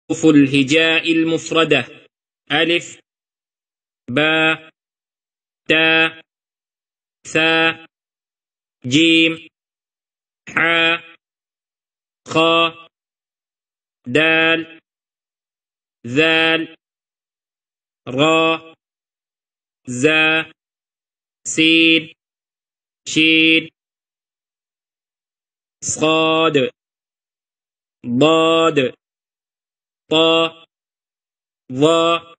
حروف الهجاء المفردة: ألف، باء، تاء، ثاء، جيم، حاء، خاء، دال، ذال، راء، زا، سين، شين، صاد، ضاد، طاء، ظاء،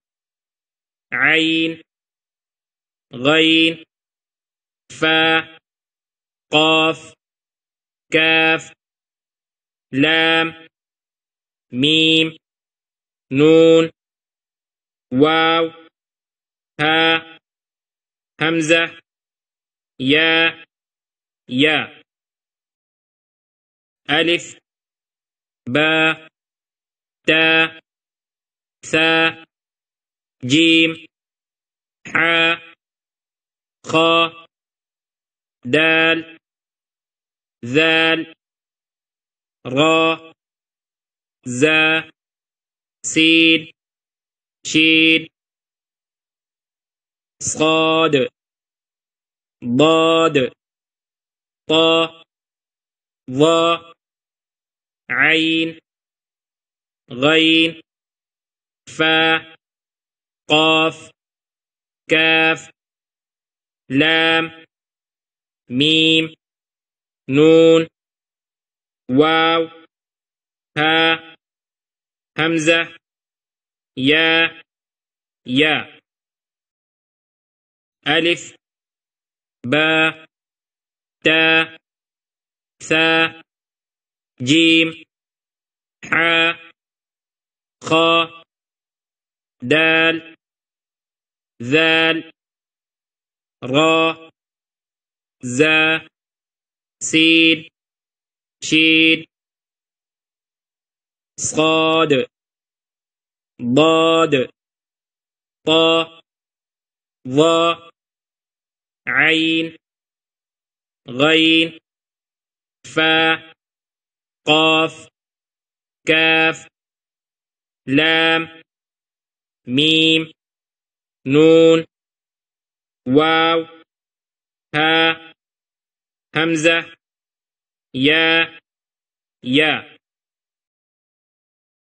عين، غين، فاء، قاف، كاف، لام، ميم، نون، واو، ها، همزة، يا، يا. ألف، باء، تاء، ثاء، جيم، حاء، خاء، دال، ذال، راء، زا، سين، شين، صاد، ضاد، طاء، ظاء، عين، غين، فاء، قاف، كاف، لام، ميم، نون، واو، ها، همزة، يا، يا. ألف، باء، تاء، ثاء، جيم، حاء، خاء، دال، ذال، راء، زا، سين، شين، صاد، ضاد، طاء، ظاء، عين، غين، فاء، قاف، كاف، لام، ميم، نون، واو، ها، همزة، يا، يا.